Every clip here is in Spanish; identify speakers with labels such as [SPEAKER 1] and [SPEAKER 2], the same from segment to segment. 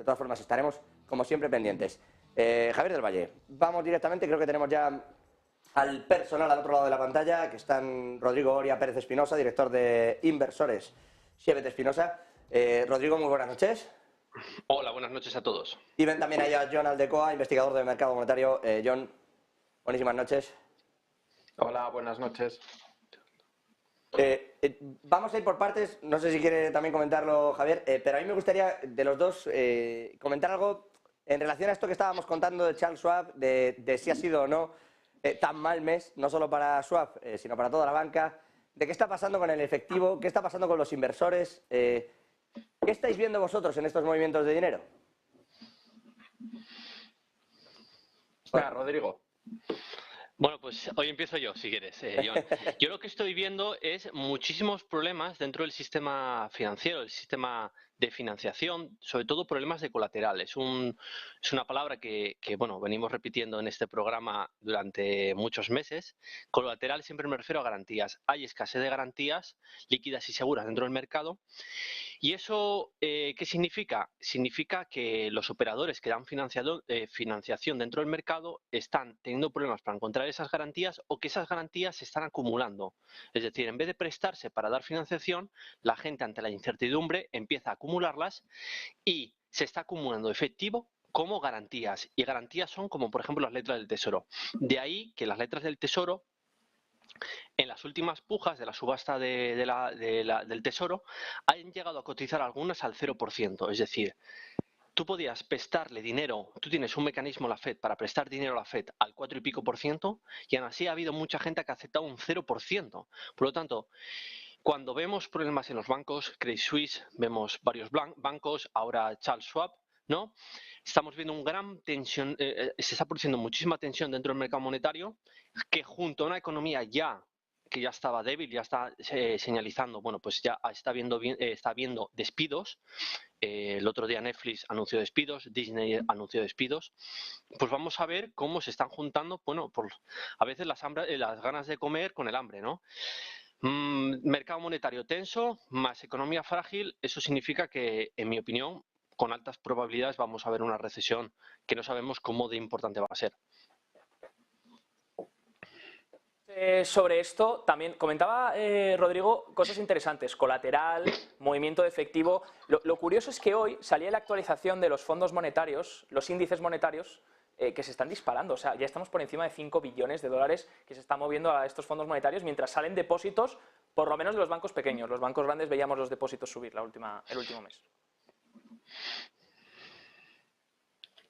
[SPEAKER 1] De todas formas, estaremos, como siempre, pendientes. Javier del Valle, vamos directamente, creo que tenemos ya al personal al otro lado de la pantalla, que están Rodrigo Oria Pérez Espinosa, director de Inversores Siebet Espinosa. Rodrigo, muy buenas noches.
[SPEAKER 2] Hola, buenas noches a todos.
[SPEAKER 1] Y ven también ahí a Jon Aldecoa, investigador de mercado monetario. Jon, buenísimas noches.
[SPEAKER 3] Hola, buenas noches.
[SPEAKER 1] Vamos a ir por partes, no sé si quiere también comentarlo Javier, pero a mí me gustaría de los dos comentar algo en relación a esto que estábamos contando de Charles Schwab, de si ha sido o no tan mal mes, no solo para Schwab, sino para toda la banca, de qué está pasando con el efectivo, qué está pasando con los inversores, ¿qué estáis viendo vosotros en estos movimientos de dinero?
[SPEAKER 3] Bueno, Rodrigo.
[SPEAKER 2] Bueno, pues hoy empiezo yo, si quieres, Jon. Yo lo que estoy viendo es muchísimos problemas dentro del sistema financiero, el sistema de financiación, sobre todo problemas de colateral. Es una palabra que, bueno, venimos repitiendo en este programa durante muchos meses. Colateral siempre me refiero a garantías. Hay escasez de garantías líquidas y seguras dentro del mercado. ¿Y eso qué significa? Significa que los operadores que dan financiación dentro del mercado están teniendo problemas para encontrar esas garantías o que esas garantías se están acumulando. Es decir, en vez de prestarse para dar financiación, la gente ante la incertidumbre empieza a acumularlas y se está acumulando efectivo como garantías. Y garantías son como, por ejemplo, las letras del Tesoro. De ahí que las letras del Tesoro, en las últimas pujas de la subasta del Tesoro, han llegado a cotizar algunas al 0%. Es decir, tú podías prestarle dinero, tú tienes un mecanismo la FED para prestar dinero a la FED al 4 y pico por ciento, y aún así ha habido mucha gente que ha aceptado un 0%. Por lo tanto, cuando vemos problemas en los bancos, Credit Suisse, vemos varios bancos, ahora Charles Schwab, ¿no? Estamos viendo una gran tensión, se está produciendo muchísima tensión dentro del mercado monetario, que junto a una economía que ya estaba débil, ya está señalizando, bueno, pues ya está viendo despidos. El otro día Netflix anunció despidos, Disney anunció despidos. Pues vamos a ver cómo se están juntando, bueno, a veces las ganas de comer con el hambre, ¿no? Mercado monetario tenso, más economía frágil, eso significa que, en mi opinión, con altas probabilidades vamos a ver una recesión que no sabemos cómo de importante va a ser.
[SPEAKER 4] Sobre esto también comentaba Rodrigo cosas interesantes, colateral, movimiento de efectivo. Lo curioso es que hoy salía la actualización de los fondos monetarios, los índices monetarios, que se están disparando. O sea, ya estamos por encima de 5 billones de dólares que se están moviendo a estos fondos monetarios mientras salen depósitos, por lo menos de los bancos pequeños. Los bancos grandes veíamos los depósitos subir el último mes.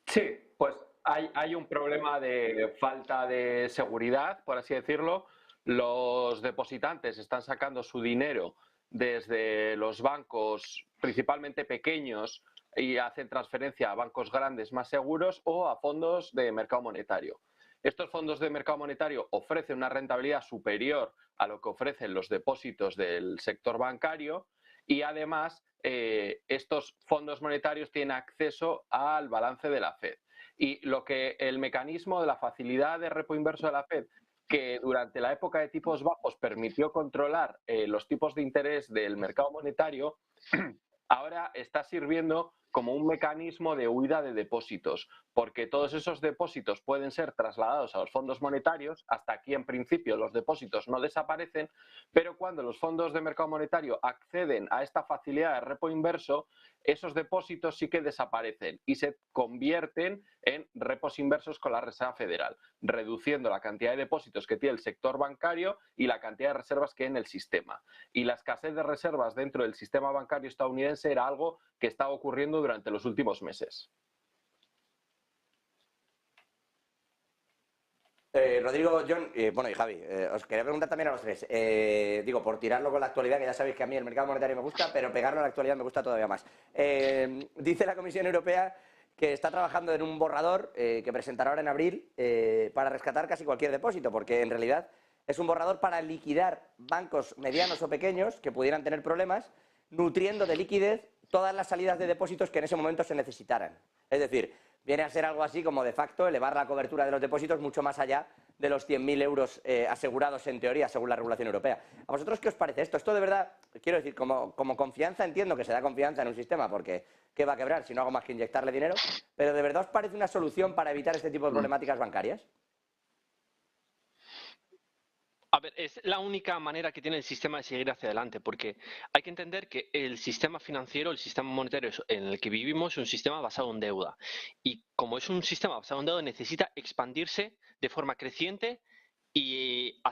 [SPEAKER 3] Sí, pues hay un problema de falta de seguridad, por así decirlo. Los depositantes están sacando su dinero desde los bancos, principalmente pequeños, y hacen transferencia a bancos grandes más seguros o a fondos de mercado monetario. Estos fondos de mercado monetario ofrecen una rentabilidad superior a lo que ofrecen los depósitos del sector bancario y además estos fondos monetarios tienen acceso al balance de la FED. Y lo que el mecanismo de la facilidad de repo inverso de la FED, que durante la época de tipos bajos permitió controlar los tipos de interés del mercado monetario, ahora está sirviendo como un mecanismo de huida de depósitos, porque todos esos depósitos pueden ser trasladados a los fondos monetarios. Hasta aquí, en principio, los depósitos no desaparecen, pero cuando los fondos de mercado monetario acceden a esta facilidad de repo inverso, esos depósitos sí que desaparecen y se convierten en repos inversos con la Reserva Federal, reduciendo la cantidad de depósitos que tiene el sector bancario y la cantidad de reservas que hay en el sistema. Y la escasez de reservas dentro del sistema bancario estadounidense era algo que estaba ocurriendo durante los últimos meses.
[SPEAKER 1] Rodrigo, Jon, bueno y Javi, os quería preguntar también a los tres, digo, por tirarlo con la actualidad, que ya sabéis que a mí el mercado monetario me gusta, pero pegarlo a la actualidad me gusta todavía más. Dice la Comisión Europea que está trabajando en un borrador que presentará ahora en abril para rescatar casi cualquier depósito, porque en realidad es un borrador para liquidar bancos medianos o pequeños que pudieran tener problemas, nutriendo de liquidez todas las salidas de depósitos que en ese momento se necesitaran. Es decir, viene a ser algo así como de facto elevar la cobertura de los depósitos mucho más allá de los 100.000 euros asegurados en teoría, según la regulación europea. ¿A vosotros qué os parece esto? Esto de verdad, quiero decir, como confianza, entiendo que se da confianza en un sistema, porque ¿qué va a quebrar si no hago más que inyectarle dinero? Pero ¿de verdad os parece una solución para evitar este tipo de problemáticas bancarias?
[SPEAKER 2] A ver, es la única manera que tiene el sistema de seguir hacia adelante, porque hay que entender que el sistema financiero, el sistema monetario en el que vivimos es un sistema basado en deuda. Y como es un sistema basado en deuda, necesita expandirse de forma creciente y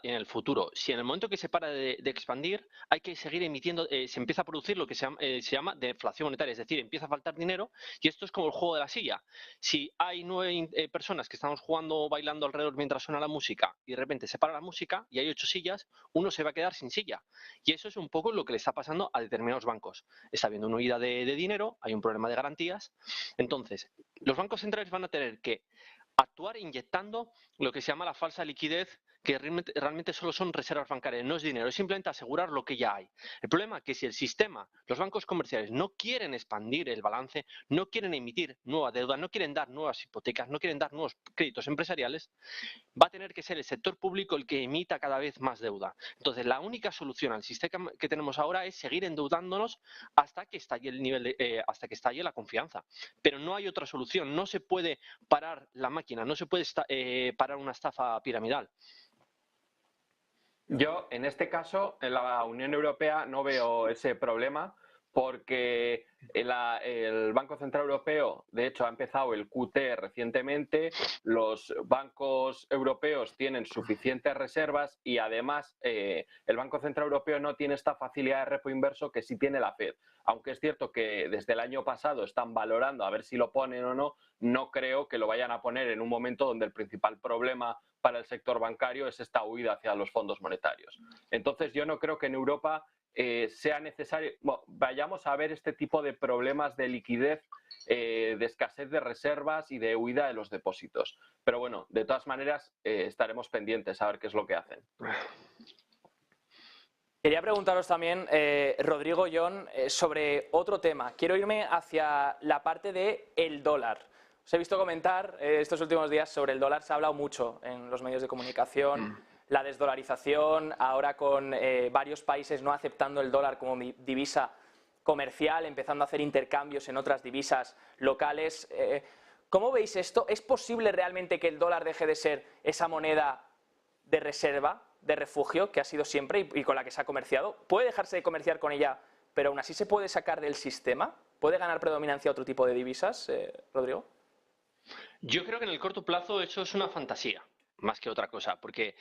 [SPEAKER 2] en el futuro. Si en el momento que se para de expandir, hay que seguir emitiendo, se empieza a producir lo que se llama deflación monetaria, es decir, empieza a faltar dinero y esto es como el juego de la silla. Si hay 9 personas que estamos jugando o bailando alrededor mientras suena la música y de repente se para la música y hay 8 sillas, uno se va a quedar sin silla. Y eso es un poco lo que le está pasando a determinados bancos. Está habiendo una huida de dinero, hay un problema de garantías. Entonces, los bancos centrales van a tener que actuar inyectando lo que se llama la falsa liquidez, que realmente solo son reservas bancarias, no es dinero, es simplemente asegurar lo que ya hay. El problema es que si el sistema, los bancos comerciales no quieren expandir el balance, no quieren emitir nueva deuda, no quieren dar nuevas hipotecas, no quieren dar nuevos créditos empresariales, va a tener que ser el sector público el que emita cada vez más deuda. Entonces, la única solución al sistema que tenemos ahora es seguir endeudándonos hasta que estalle hasta que estalle la confianza. Pero no hay otra solución, no se puede parar la máquina, no se puede parar una estafa piramidal.
[SPEAKER 3] Yo, en este caso, en la Unión Europea no veo ese problema porque el Banco Central Europeo, de hecho, ha empezado el QT recientemente, los bancos europeos tienen suficientes reservas y además el Banco Central Europeo no tiene esta facilidad de repo inverso que sí tiene la Fed. Aunque es cierto que desde el año pasado están valorando a ver si lo ponen o no, no creo que lo vayan a poner en un momento donde el principal problema para el sector bancario es esta huida hacia los fondos monetarios. Entonces, yo no creo que en Europa sea necesario, vayamos a ver este tipo de problemas de liquidez, de escasez de reservas y de huida de los depósitos. Pero bueno, de todas maneras, estaremos pendientes a ver qué es lo que hacen.
[SPEAKER 4] Quería preguntaros también, Rodrigo, John, sobre otro tema. Quiero irme hacia la parte del dólar. Os he visto comentar estos últimos días sobre el dólar, se ha hablado mucho en los medios de comunicación, la desdolarización, ahora con varios países no aceptando el dólar como divisa comercial, empezando a hacer intercambios en otras divisas locales. ¿Cómo veis esto? ¿Es posible realmente que el dólar deje de ser esa moneda de reserva, de refugio, que ha sido siempre y con la que se ha comerciado? ¿Puede dejarse de comerciar con ella, pero aún así se puede sacar del sistema? ¿Puede ganar predominancia otro tipo de divisas, Rodrigo?
[SPEAKER 2] Yo creo que en el corto plazo eso es una fantasía, más que otra cosa, porque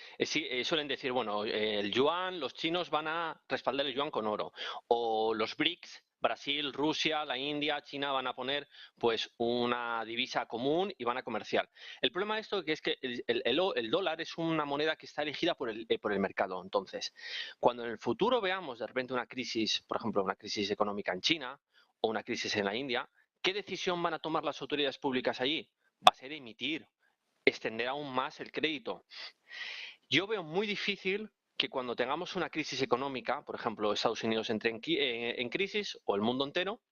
[SPEAKER 2] suelen decir, bueno, el yuan, los chinos van a respaldar el yuan con oro, o los BRICS, Brasil, Rusia, la India, China van a poner pues una divisa común y van a comerciar. El problema de esto es que el dólar es una moneda que está elegida por el mercado. Entonces, cuando en el futuro veamos de repente una crisis, por ejemplo, una crisis económica en China o una crisis en la India, ¿qué decisión van a tomar las autoridades públicas allí? Va a ser emitir, extender aún más el crédito. Yo veo muy difícil que cuando tengamos una crisis económica, por ejemplo, Estados Unidos entre en crisis o el mundo entero,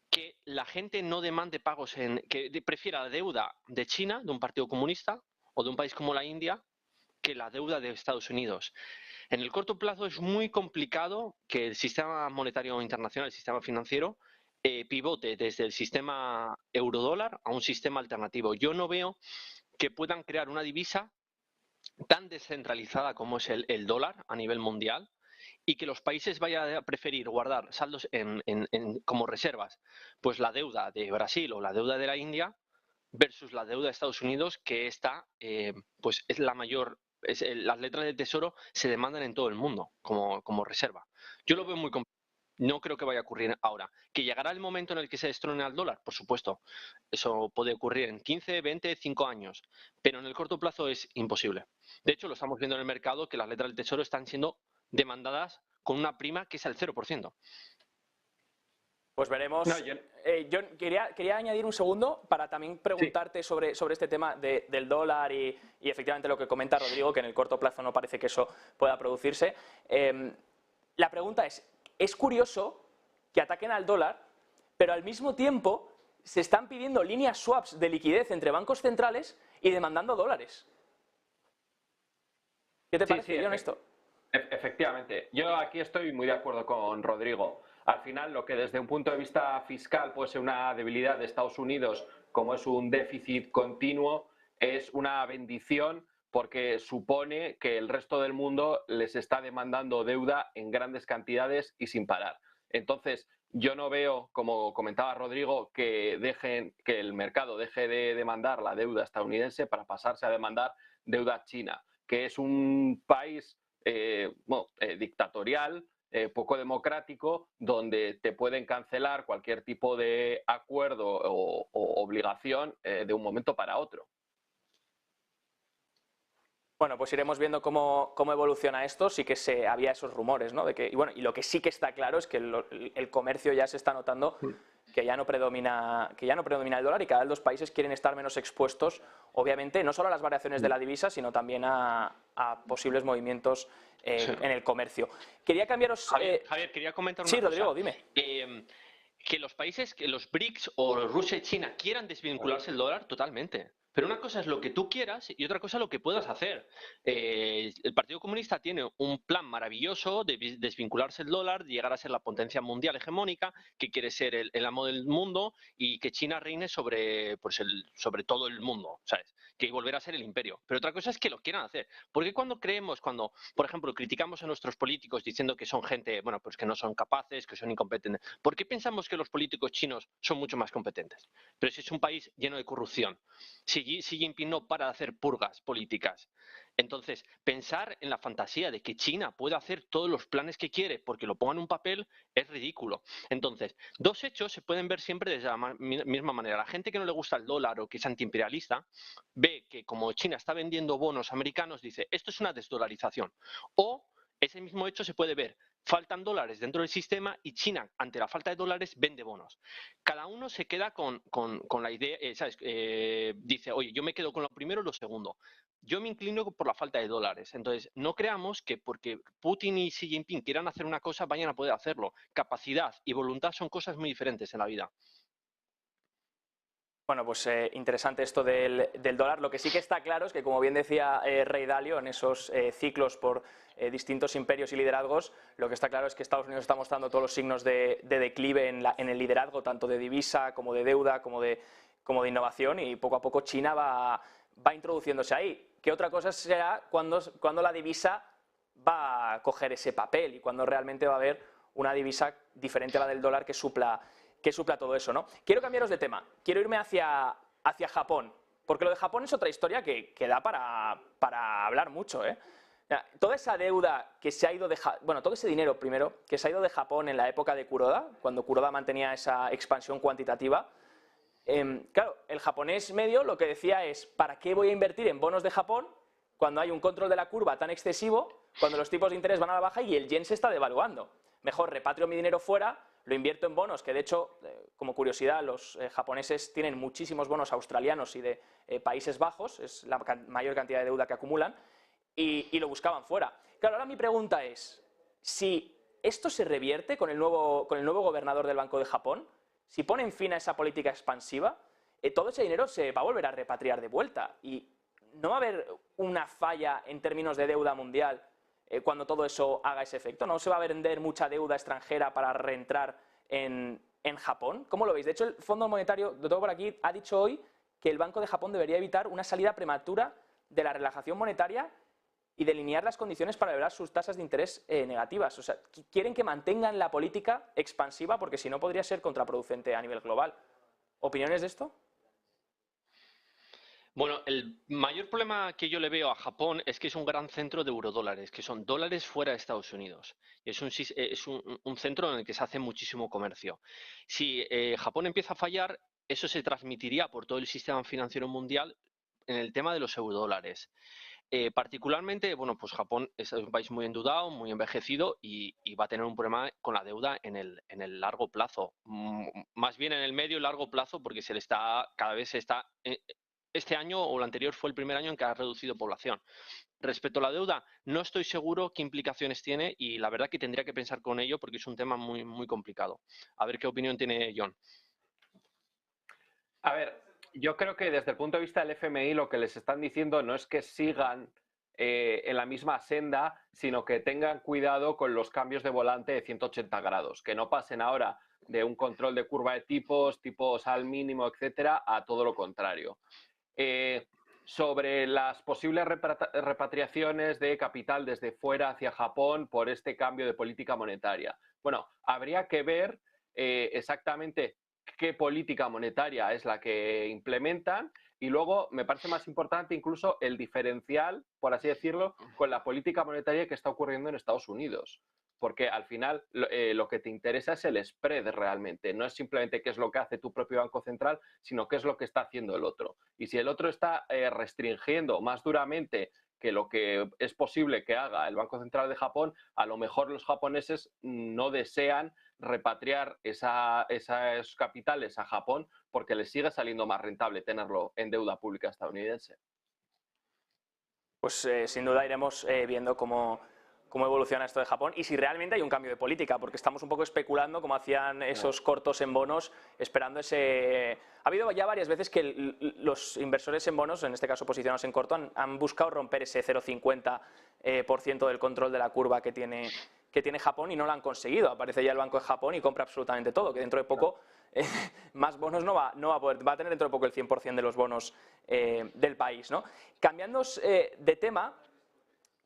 [SPEAKER 2] que la gente no demande pagos, que prefiera la deuda de China, de un partido comunista, o de un país como la India, que la deuda de Estados Unidos. En el corto plazo es muy complicado que el sistema monetario internacional, el sistema financiero, pivote desde el sistema eurodólar a un sistema alternativo. Yo no veo que puedan crear una divisa tan descentralizada como es el dólar a nivel mundial y que los países vayan a preferir guardar saldos como reservas, pues la deuda de Brasil o la deuda de la India versus la deuda de Estados Unidos, que está, pues es la mayor, las letras del tesoro se demandan en todo el mundo como reserva. Yo lo veo muy complicado. No creo que vaya a ocurrir ahora. ¿Que llegará el momento en el que se destrone al dólar? Por supuesto. Eso puede ocurrir en 15, 20, 5 años. Pero en el corto plazo es imposible. De hecho, lo estamos viendo en el mercado que las letras del tesoro están siendo demandadas con una prima que es al 0%.
[SPEAKER 4] Pues veremos.
[SPEAKER 3] No,
[SPEAKER 4] yo quería añadir un segundo para también preguntarte sobre este tema del dólar y efectivamente lo que comenta Rodrigo, que en el corto plazo no parece que eso pueda producirse. La pregunta es curioso que ataquen al dólar, pero al mismo tiempo se están pidiendo líneas swaps de liquidez entre bancos centrales y demandando dólares. ¿Qué te parece, John, esto?
[SPEAKER 3] Efectivamente. Yo aquí estoy muy de acuerdo con Rodrigo. Al final, lo que desde un punto de vista fiscal puede ser una debilidad de Estados Unidos, como es un déficit continuo, es una bendición porque supone que el resto del mundo les está demandando deuda en grandes cantidades y sin parar. Entonces, yo no veo, como comentaba Rodrigo, que el mercado deje de demandar la deuda estadounidense para pasarse a demandar deuda china, que es un país dictatorial, poco democrático, donde te pueden cancelar cualquier tipo de acuerdo o obligación de un momento para otro.
[SPEAKER 4] Bueno, pues iremos viendo cómo evoluciona esto. Sí que había esos rumores, ¿no? Y lo que sí que está claro es que el comercio ya se está notando que ya no predomina el dólar y cada vez los países quieren estar menos expuestos, obviamente, no solo a las variaciones de la divisa, sino también a posibles movimientos en el comercio. Quería cambiaros...
[SPEAKER 2] Javier, quería comentar una cosa.
[SPEAKER 4] Sí, Rodrigo, dime.
[SPEAKER 2] Que los países, que los BRICS o Rusia y China quieran desvincularse del dólar, totalmente. Pero una cosa es lo que tú quieras y otra cosa es lo que puedas hacer. El Partido Comunista tiene un plan maravilloso de desvincularse del dólar, de llegar a ser la potencia mundial hegemónica, que quiere ser el amo del mundo y que China reine sobre todo el mundo, ¿sabes? Que volver a ser el imperio. Pero otra cosa es que lo quieran hacer. Porque cuando, por ejemplo, criticamos a nuestros políticos diciendo que son gente, bueno, pues que no son capaces, que son incompetentes, ¿por qué pensamos que los políticos chinos son mucho más competentes? Pero si es un país lleno de corrupción. Xi Jinping no para de hacer purgas políticas. Entonces, pensar en la fantasía de que China puede hacer todos los planes que quiere porque lo ponga en un papel es ridículo. Entonces, dos hechos se pueden ver siempre de la misma manera. La gente que no le gusta el dólar o que es antiimperialista ve que como China está vendiendo bonos americanos, dice, esto es una desdolarización. O ese mismo hecho se puede ver. Faltan dólares dentro del sistema y China, ante la falta de dólares, vende bonos. Cada uno se queda con la idea, ¿sabes? Dice, oye, yo me quedo con lo primero y lo segundo. Yo me inclino por la falta de dólares. Entonces, no creamos que porque Putin y Xi Jinping quieran hacer una cosa, vayan a poder hacerlo. Capacidad y voluntad son cosas muy diferentes en la vida.
[SPEAKER 4] Bueno, pues interesante esto del dólar. Lo que sí que está claro es que, como bien decía Rey Dalio, en esos ciclos por distintos imperios y liderazgos, lo que está claro es que Estados Unidos está mostrando todos los signos de declive en el liderazgo, tanto de divisa como de deuda, como de innovación, y poco a poco China va introduciéndose ahí. ¿Qué otra cosa será cuando la divisa va a coger ese papel y cuando realmente va a haber una divisa diferente a la del dólar que supla todo eso, ¿no? Quiero cambiaros de tema, quiero irme hacia Japón, porque lo de Japón es otra historia que da para hablar mucho, ¿eh? Toda esa deuda que se ha ido todo ese dinero primero que se ha ido de Japón en la época de Kuroda, cuando Kuroda mantenía esa expansión cuantitativa, claro, el japonés medio lo que decía es, ¿para qué voy a invertir en bonos de Japón cuando hay un control de la curva tan excesivo, cuando los tipos de interés van a la baja y el yen se está devaluando? Mejor repatrio mi dinero fuera, lo invierto en bonos, que de hecho, como curiosidad, los japoneses tienen muchísimos bonos australianos y de Países Bajos, es la mayor cantidad de deuda que acumulan, y lo buscaban fuera. Claro, ahora mi pregunta es, si esto se revierte con el nuevo gobernador del Banco de Japón, si ponen fin a esa política expansiva, todo ese dinero se va a volver a repatriar de vuelta y no va a haber una falla en términos de deuda mundial cuando todo eso haga ese efecto. ¿No se va a vender mucha deuda extranjera para reentrar en Japón? ¿Cómo lo veis? De hecho, el Fondo Monetario, lo tengo por aquí, ha dicho hoy que el Banco de Japón debería evitar una salida prematura de la relajación monetaria y delinear las condiciones para elevar sus tasas de interés negativas. O sea, quieren que mantengan la política expansiva porque si no podría ser contraproducente a nivel global. ¿Opiniones de esto?
[SPEAKER 2] Bueno, el mayor problema que yo le veo a Japón es que es un gran centro de eurodólares, que son dólares fuera de Estados Unidos. Es un centro en el que se hace muchísimo comercio. Si Japón empieza a fallar, eso se transmitiría por todo el sistema financiero mundial en el tema de los eurodólares. Particularmente, bueno, pues Japón es un país muy endeudado, muy envejecido y va a tener un problema con la deuda en el largo plazo. Más bien en el medio y largo plazo, porque cada vez se está... Este año o el anterior fue el primer año en que ha reducido población. Respecto a la deuda, no estoy seguro qué implicaciones tiene y la verdad que tendría que pensar con ello porque es un tema muy, muy complicado. A ver qué opinión tiene John.
[SPEAKER 3] A ver, yo creo que desde el punto de vista del FMI lo que les están diciendo no es que sigan en la misma senda, sino que tengan cuidado con los cambios de volante de 180 grados, que no pasen ahora de un control de curva de tipos al mínimo, etcétera, a todo lo contrario. Sobre las posibles repatriaciones de capital desde fuera hacia Japón por este cambio de política monetaria. Bueno, habría que ver exactamente qué política monetaria es la que implementan y luego me parece más importante incluso el diferencial, por así decirlo, con la política monetaria que está ocurriendo en Estados Unidos. Porque al final lo que te interesa es el spread realmente, no es simplemente qué es lo que hace tu propio Banco Central, sino qué es lo que está haciendo el otro. Y si el otro está restringiendo más duramente que lo que es posible que haga el Banco Central de Japón, a lo mejor los japoneses no desean repatriar esos capitales a Japón porque les sigue saliendo más rentable tenerlo en deuda pública estadounidense.
[SPEAKER 4] Pues sin duda iremos viendo cómo evoluciona esto de Japón y si realmente hay un cambio de política, porque estamos un poco especulando, como hacían esos cortos en bonos, esperando ese... Ha habido ya varias veces que los inversores en bonos, en este caso posicionados en corto, han buscado romper ese 0,50% del control de la curva que tiene Japón y no lo han conseguido. Aparece ya el Banco de Japón y compra absolutamente todo, que dentro de poco más bonos no va a poder, va a tener dentro de poco el 100% de los bonos del país, ¿no? Cambiando de tema,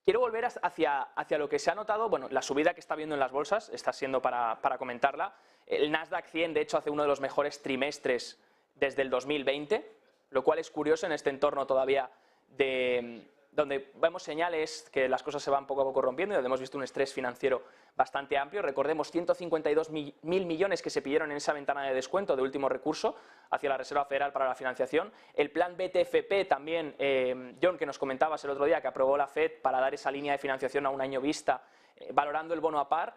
[SPEAKER 4] quiero volver hacia lo que se ha notado, bueno, la subida que está habiendo en las bolsas, está siendo para comentarla. El Nasdaq 100, de hecho, hace uno de los mejores trimestres desde el 2020, lo cual es curioso en este entorno todavía donde vemos señales que las cosas se van poco a poco rompiendo y donde hemos visto un estrés financiero bastante amplio. Recordemos 152.000 millones que se pidieron en esa ventana de descuento de último recurso hacia la Reserva Federal para la financiación. El plan BTFP también, John, que nos comentabas el otro día, que aprobó la FED para dar esa línea de financiación a un año vista, valorando el bono a par.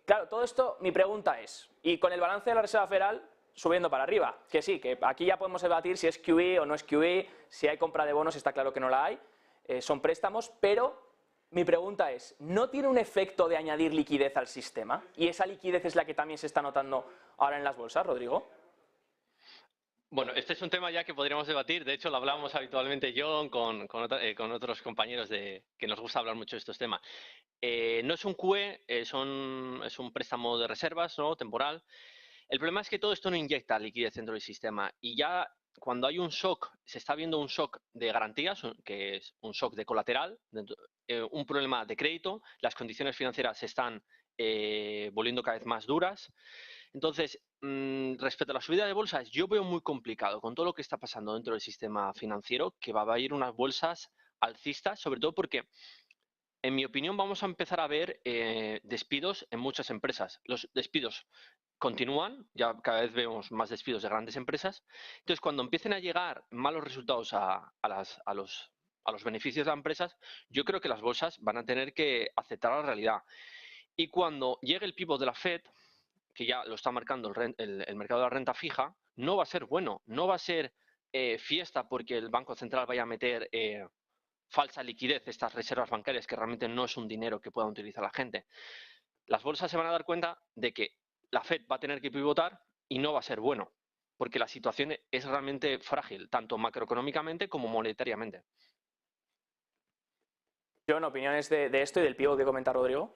[SPEAKER 4] Claro, todo esto, mi pregunta es, y con el balance de la Reserva Federal subiendo para arriba, que sí, que aquí ya podemos debatir si es QE o no es QE, si hay compra de bonos, está claro que no la hay, son préstamos, pero mi pregunta es, ¿no tiene un efecto de añadir liquidez al sistema? ¿Y esa liquidez es la que también se está notando ahora en las bolsas, Rodrigo?
[SPEAKER 2] Bueno, este es un tema ya que podríamos debatir. De hecho, lo hablamos habitualmente John con otros compañeros que nos gusta hablar mucho de estos temas. No es un QE, es un préstamo de reservas, ¿no? Temporal. El problema es que todo esto no inyecta liquidez dentro del sistema y ya cuando hay un shock, se está viendo un shock de garantías, que es un shock de colateral, un problema de crédito, las condiciones financieras se están volviendo cada vez más duras. Entonces, respecto a la subida de bolsas, yo veo muy complicado con todo lo que está pasando dentro del sistema financiero que va a ir unas bolsas alcistas, sobre todo porque, en mi opinión, vamos a empezar a ver despidos en muchas empresas. Los despidos continúan, ya cada vez vemos más despidos de grandes empresas. Entonces, cuando empiecen a llegar malos resultados a los beneficios de las empresas, yo creo que las bolsas van a tener que aceptar la realidad. Y cuando llegue el pivot de la Fed, que ya lo está marcando el mercado de la renta fija, no va a ser bueno, no va a ser fiesta porque el Banco Central vaya a meter falsa liquidez, estas reservas bancarias, que realmente no es un dinero que pueda utilizar la gente. Las bolsas se van a dar cuenta de que la Fed va a tener que pivotar y no va a ser bueno, porque la situación es realmente frágil, tanto macroeconómicamente como monetariamente.
[SPEAKER 4] John, opiniones de esto y del pivot que comenta Rodrigo.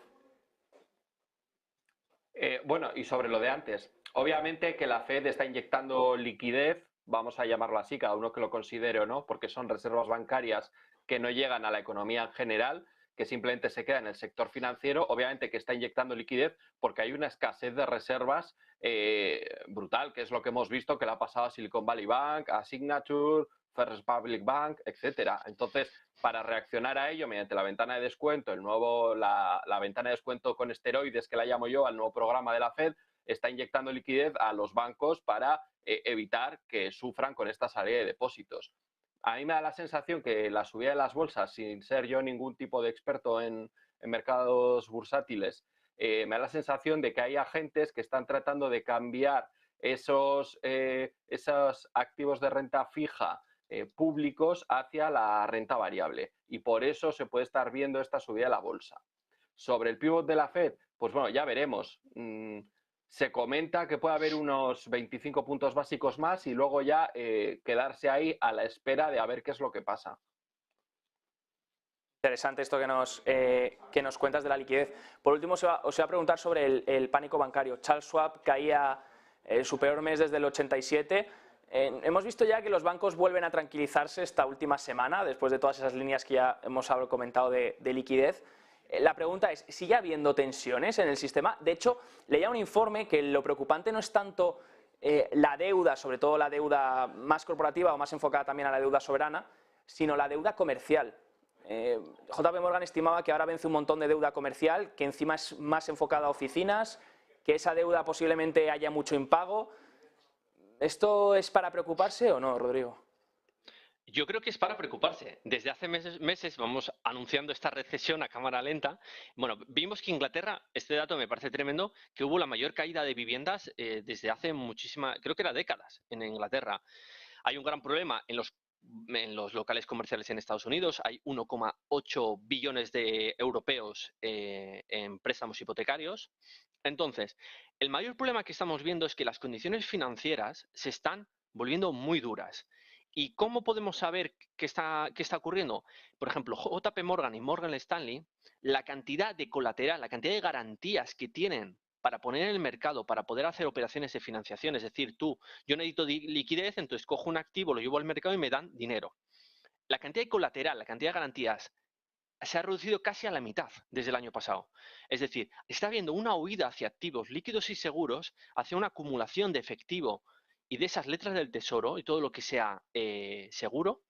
[SPEAKER 3] Bueno, y sobre lo de antes, obviamente que la Fed está inyectando liquidez, vamos a llamarlo así, cada uno que lo considere o no, porque son reservas bancarias que no llegan a la economía en general, que simplemente se queda en el sector financiero, obviamente que está inyectando liquidez porque hay una escasez de reservas brutal, que es lo que hemos visto que le ha pasado a Silicon Valley Bank, a Signature, First Republic Bank, etcétera. Entonces, para reaccionar a ello mediante la ventana de descuento, la ventana de descuento con esteroides, que la llamo yo, al nuevo programa de la Fed, está inyectando liquidez a los bancos para evitar que sufran con esta salida de depósitos. A mí me da la sensación que la subida de las bolsas, sin ser yo ningún tipo de experto en mercados bursátiles, me da la sensación de que hay agentes que están tratando de cambiar esos activos de renta fija públicos hacia la renta variable y por eso se puede estar viendo esta subida de la bolsa. Sobre el pivot de la Fed, pues bueno, ya veremos. se comenta que puede haber unos 25 puntos básicos más y luego ya quedarse ahí a la espera de a ver qué es lo que pasa.
[SPEAKER 4] Interesante esto que nos cuentas de la liquidez. Por último, os iba a preguntar sobre el pánico bancario. Charles Schwab caía su peor mes desde el 87. Hemos visto ya que los bancos vuelven a tranquilizarse esta última semana, después de todas esas líneas que ya hemos comentado de liquidez. La pregunta es, ¿sigue habiendo tensiones en el sistema? De hecho, leía un informe que lo preocupante no es tanto la deuda, sobre todo la deuda más corporativa o más enfocada también a la deuda soberana, sino la deuda comercial. JP Morgan estimaba que ahora vence un montón de deuda comercial, que encima es más enfocada a oficinas, que esa deuda posiblemente haya mucho impago. ¿Esto es para preocuparse o no, Rodrigo?
[SPEAKER 2] Yo creo que es para preocuparse. Desde hace meses vamos anunciando esta recesión a cámara lenta. Bueno, vimos que Inglaterra, este dato me parece tremendo, que hubo la mayor caída de viviendas desde hace creo que era décadas en Inglaterra. Hay un gran problema en los locales comerciales en Estados Unidos. Hay 1,8 billones de europeos en préstamos hipotecarios. Entonces, el mayor problema que estamos viendo es que las condiciones financieras se están volviendo muy duras. ¿Y cómo podemos saber qué está ocurriendo? Por ejemplo, JP Morgan y Morgan Stanley, la cantidad de colateral, la cantidad de garantías que tienen para poner en el mercado, para poder hacer operaciones de financiación, es decir, yo necesito liquidez, entonces cojo un activo, lo llevo al mercado y me dan dinero. La cantidad de colateral, la cantidad de garantías se ha reducido casi a la mitad desde el año pasado. Es decir, está habiendo una huida hacia activos líquidos y seguros, hacia una acumulación de efectivo y de esas letras del tesoro y todo lo que sea seguro,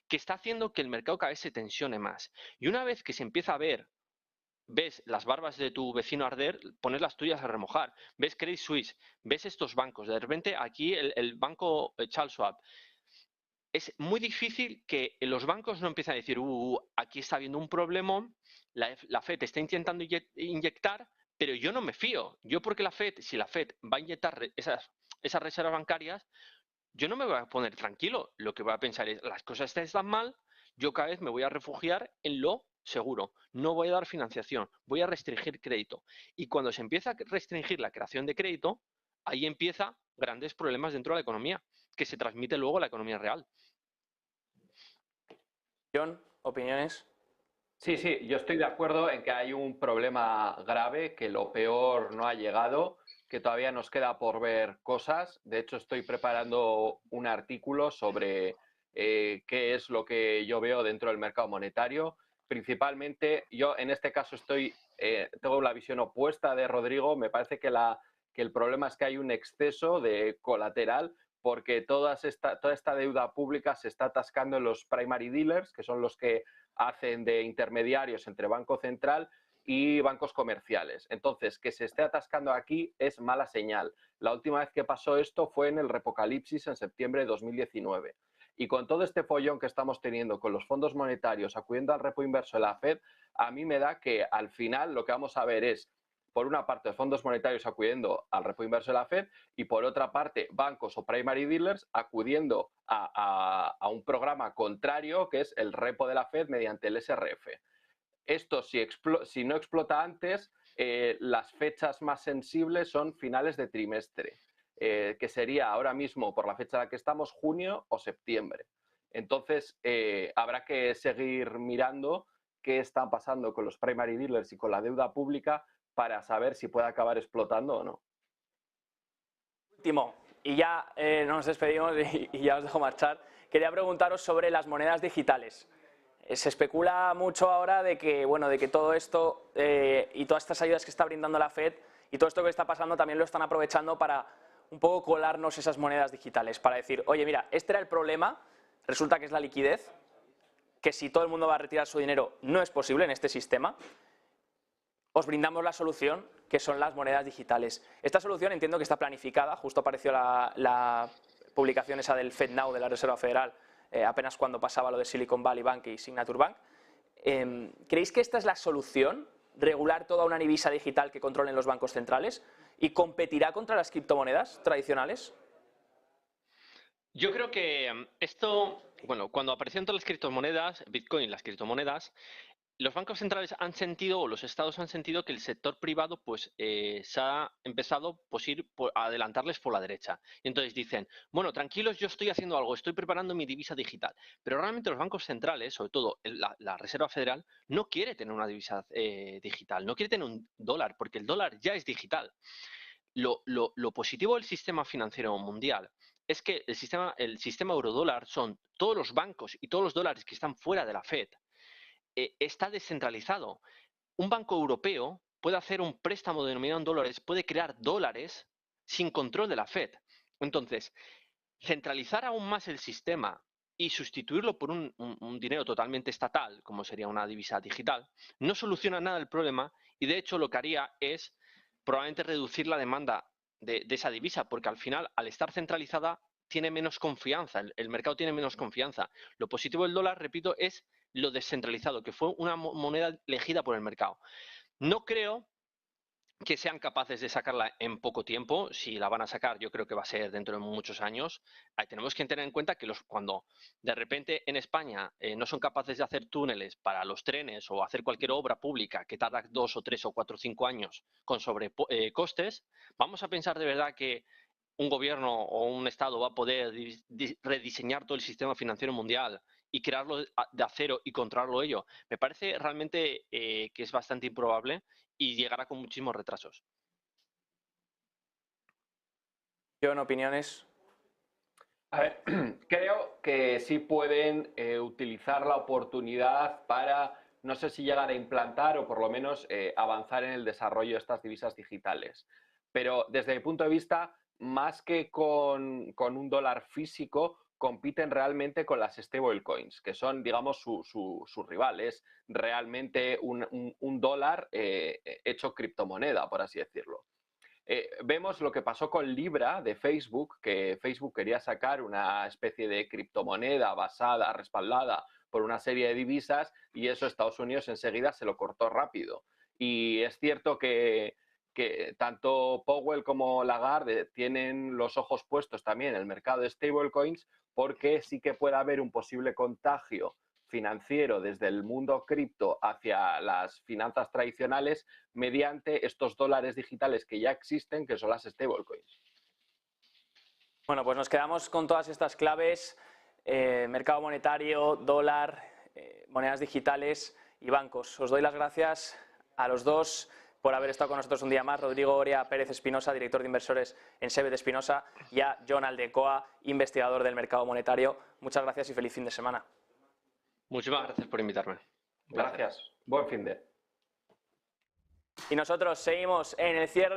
[SPEAKER 2] que está haciendo que el mercado cada vez se tensione más. Y una vez que se empieza a ver, ves las barbas de tu vecino arder, pones las tuyas a remojar. Ves Credit Suisse, ves estos bancos. De repente aquí el banco Charles Schwab. Es muy difícil que los bancos no empiecen a decir, aquí está habiendo un problema, la FED está intentando inyectar, pero yo no me fío. Yo porque si la FED va a inyectar esas reservas bancarias, yo no me voy a poner tranquilo. Lo que voy a pensar es, las cosas están mal, yo cada vez me voy a refugiar en lo seguro. No voy a dar financiación, voy a restringir crédito. Y cuando se empieza a restringir la creación de crédito, ahí empieza grandes problemas dentro de la economía, que se transmite luego a la economía real.
[SPEAKER 4] John, ¿opiniones?
[SPEAKER 3] Sí, yo estoy de acuerdo en que hay un problema grave, que lo peor no ha llegado, que todavía nos queda por ver cosas. De hecho, estoy preparando un artículo sobre qué es lo que yo veo dentro del mercado monetario. Principalmente, yo en este caso tengo la visión opuesta de Rodrigo. Me parece que el problema es que hay un exceso de colateral, porque toda esta deuda pública se está atascando en los primary dealers, que son los que hacen de intermediarios entre Banco Central y bancos comerciales. Entonces, que se esté atascando aquí es mala señal. La última vez que pasó esto fue en el Repocalipsis en septiembre de 2019. Y con todo este follón que estamos teniendo con los fondos monetarios acudiendo al repo inverso de la Fed, a mí me da que al final lo que vamos a ver es, por una parte, fondos monetarios acudiendo al repo inverso de la Fed y por otra parte, bancos o primary dealers acudiendo a un programa contrario, que es el repo de la Fed mediante el SRF. Esto, si no explota antes, las fechas más sensibles son finales de trimestre, que sería ahora mismo, por la fecha en la que estamos, junio o septiembre. Entonces, habrá que seguir mirando qué está pasando con los primary dealers y con la deuda pública para saber si puede acabar explotando o no.
[SPEAKER 4] Último, y ya nos despedimos y ya os dejo marchar. Quería preguntaros sobre las monedas digitales. Se especula mucho ahora de que todo esto y todas estas ayudas que está brindando la Fed y todo esto que está pasando también lo están aprovechando para un poco colarnos esas monedas digitales, para decir, oye, mira, este era el problema, resulta que es la liquidez, que si todo el mundo va a retirar su dinero no es posible en este sistema. Os brindamos la solución, que son las monedas digitales. Esta solución entiendo que está planificada, justo apareció la publicación esa del FedNow de la Reserva Federal, apenas cuando pasaba lo de Silicon Valley Bank y Signature Bank. ¿Creéis que esta es la solución? ¿Regular toda una divisa digital que controlen los bancos centrales? ¿Y competirá contra las criptomonedas tradicionales?
[SPEAKER 2] Yo creo que cuando aparecieron todas las criptomonedas, Bitcoin, las criptomonedas, los bancos centrales han sentido, o los estados han sentido, que el sector privado pues se ha empezado pues, a adelantarles por la derecha. Y entonces dicen, bueno, tranquilos, yo estoy haciendo algo, estoy preparando mi divisa digital. Pero realmente los bancos centrales, sobre todo la Reserva Federal, no quiere tener una divisa digital, no quiere tener un dólar, porque el dólar ya es digital. Lo positivo del sistema financiero mundial es que el sistema eurodólar son todos los bancos y todos los dólares que están fuera de la Fed. Está descentralizado. Un banco europeo puede hacer un préstamo denominado en dólares, puede crear dólares sin control de la Fed. Entonces, centralizar aún más el sistema y sustituirlo por un dinero totalmente estatal, como sería una divisa digital, no soluciona nada el problema y de hecho lo que haría es probablemente reducir la demanda de esa divisa, porque al final, al estar centralizada, tiene menos confianza, el mercado tiene menos confianza. Lo positivo del dólar, repito, es lo descentralizado, que fue una moneda elegida por el mercado. No creo que sean capaces de sacarla en poco tiempo. Si la van a sacar, yo creo que va a ser dentro de muchos años. Tenemos que tener en cuenta que cuando de repente en España no son capaces de hacer túneles para los trenes o hacer cualquier obra pública que tarda 2 o 3 o 4 o 5 años con sobrecostes, ¿vamos a pensar de verdad que un gobierno o un Estado va a poder rediseñar todo el sistema financiero mundial y crearlo de acero y controlarlo ello? Me parece realmente que es bastante improbable y llegará con muchísimos retrasos.
[SPEAKER 4] Yo en opiniones.
[SPEAKER 3] A ver, creo que sí pueden utilizar la oportunidad para, no sé si llegar a implantar o por lo menos avanzar en el desarrollo de estas divisas digitales. Pero desde mi punto de vista, más que con un dólar físico, compiten realmente con las stablecoins, que son, digamos, su rival. Es realmente un dólar hecho criptomoneda, por así decirlo. Vemos lo que pasó con Libra de Facebook, que Facebook quería sacar una especie de criptomoneda basada, respaldada por una serie de divisas, y eso Estados Unidos enseguida se lo cortó rápido. Y es cierto que tanto Powell como Lagarde tienen los ojos puestos también en el mercado de stablecoins, porque sí que puede haber un posible contagio financiero desde el mundo cripto hacia las finanzas tradicionales mediante estos dólares digitales que ya existen, que son las stablecoins.
[SPEAKER 4] Bueno, pues nos quedamos con todas estas claves: mercado monetario, dólar, monedas digitales y bancos. Os doy las gracias a los dos por haber estado con nosotros un día más. Rodrigo Oria Pérez Espinosa, director de inversores en Sebe de Espinosa, y a Jon Aldecoa, investigador del mercado monetario. Muchas gracias y feliz fin de semana.
[SPEAKER 2] Muchísimas gracias por invitarme.
[SPEAKER 3] Gracias. Buen fin de.
[SPEAKER 4] Y nosotros seguimos en el cierre de